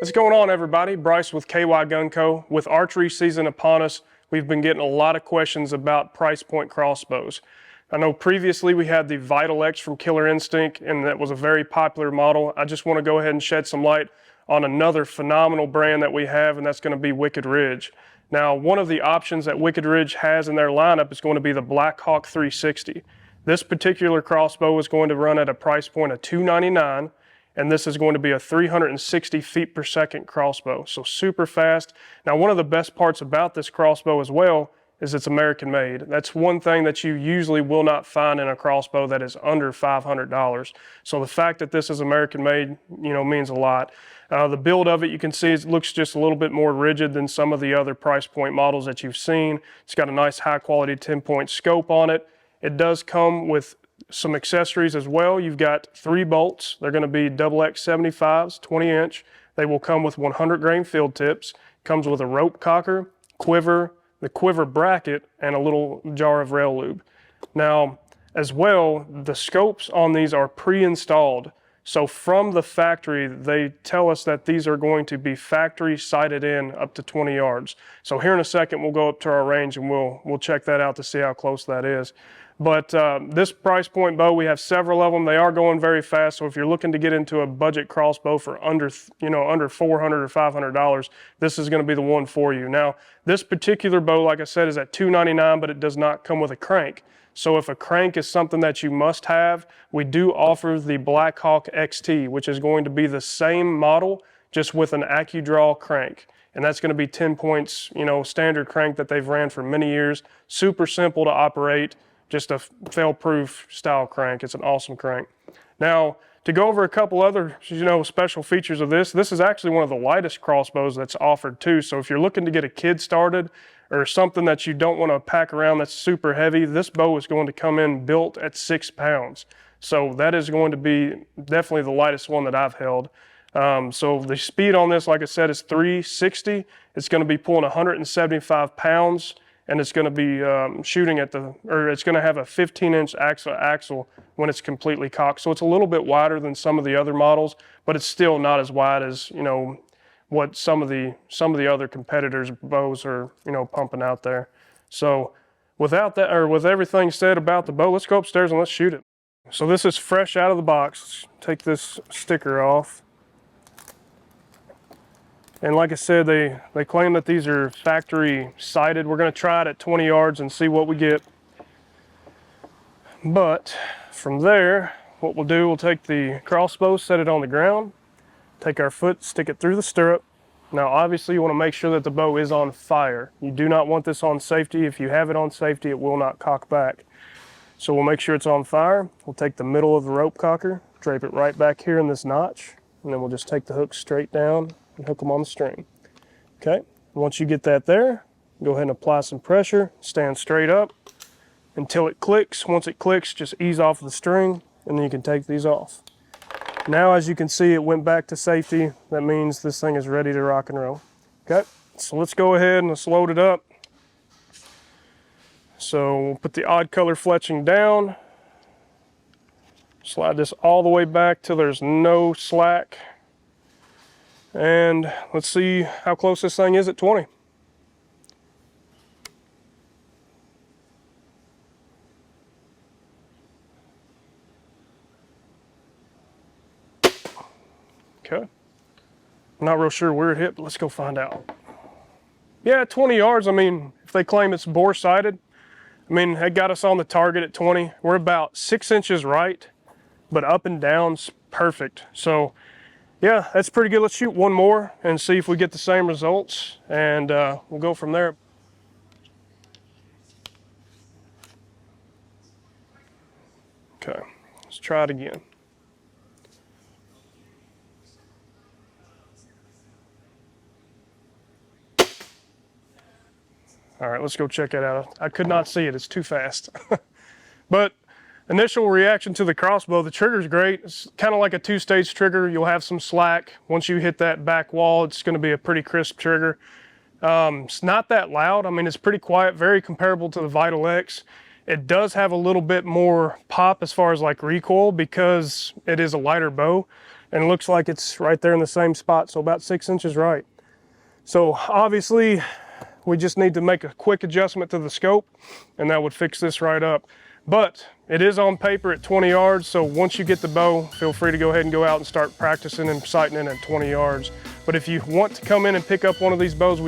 What's going on, everybody? Bryce with KYGUNCO. With archery season upon us, we've been getting a lot of questions about price point crossbows. I know previously we had the Vital X from Killer Instinct, and that was a very popular model. I just want to go ahead and shed some light on another phenomenal brand that we have, and that's going to be Wicked Ridge. Now, one of the options that Wicked Ridge has in their lineup is going to be the Blackhawk 360. This particular crossbow is going to run at a price point of $299. And this is going to be a 360 feet per second crossbow, so super fast. Now, one of the best parts about this crossbow as well is it's American made. That's one thing that you usually will not find in a crossbow that is under $500. So the fact that this is American made, means a lot. The build of it, you can see it looks just a little bit more rigid than some of the other price point models that you've seen. It's got a nice high quality 10-point scope on it. It does come with some accessories as well. You've got 3 bolts. They're going to be XX75s, 20-inch. They will come with 100-grain field tips. Comes with a rope cocker, quiver, the quiver bracket, and a little jar of rail lube. Now, as well, the scopes on these are pre-installed. So from the factory, they tell us that these are going to be factory sighted in up to 20 yards. So here in a second, we'll go up to our range and we'll check that out to see how close that is. But this price point bow, we have several of them. They are going very fast. So if you're looking to get into a budget crossbow for under $400 or $500, this is going to be the one for you. Now, this particular bow, like I said, is at $299, but it does not come with a crank. So if a crank is something that you must have, we do offer the Blackhawk XT, which is going to be the same model, just with an AccuDraw crank. And that's going to be 10 points, standard crank that they've ran for many years. Super simple to operate. Just a fail-proof style crank. It's an awesome crank. Now, to go over a couple other, special features of this is actually one of the lightest crossbows that's offered too. So if you're looking to get a kid started or something that you don't want to pack around that's super heavy, this bow is going to come in built at 6 pounds. So that is going to be definitely the lightest one that I've held. So the speed on this, like I said, is 360. It's going to be pulling 175 pounds. And it's going to be shooting it's going to have a 15-inch axle when it's completely cocked. So it's a little bit wider than some of the other models, but it's still not as wide as, what some of the other competitors' bows are, pumping out there. So with everything said about the bow, let's go upstairs and let's shoot it. So this is fresh out of the box. Let's take this sticker off. And like I said, they claim that these are factory sighted. We're going to try it at 20 yards and see what we get. But from there, what we'll do, we'll take the crossbow, set it on the ground, take our foot, stick it through the stirrup. Now, obviously, you want to make sure that the bow is on fire. You do not want this on safety. If you have it on safety, it will not cock back. So we'll make sure it's on fire. We'll take the middle of the rope cocker, drape it right back here in this notch, and then we'll just take the hook straight down and hook them on the string. Okay, once you get that there, go ahead and apply some pressure, stand straight up until it clicks. Once it clicks, just ease off the string and then you can take these off. Now, as you can see, it went back to safety. That means this thing is ready to rock and roll. Okay, so let's go ahead and let's load it up. So we'll put the odd color fletching down, slide this all the way back till there's no slack. And let's see how close this thing is at 20. Okay. I'm not real sure where it hit, but let's go find out. Yeah, 20 yards, if they claim it's bore sighted, it got us on the target at 20. We're about 6 inches right, but up and down's perfect. So yeah, that's pretty good. Let's shoot one more and see if we get the same results, and we'll go from there. Okay, let's try it again. All right, let's go check it out. I could not see it, it's too fast. But initial reaction to the crossbow, the trigger's great. It's kind of like a 2-stage trigger. You'll have some slack. Once you hit that back wall, it's going to be a pretty crisp trigger. It's not that loud. It's pretty quiet, very comparable to the Vital X. It does have a little bit more pop as far as like recoil because it is a lighter bow. and it looks like it's right there in the same spot, so about 6 inches right. So obviously we just need to make a quick adjustment to the scope and that would fix this right up. But it is on paper at 20 yards, so once you get the bow, feel free to go ahead and go out and start practicing and sighting in at 20 yards. But if you want to come in and pick up one of these bows, we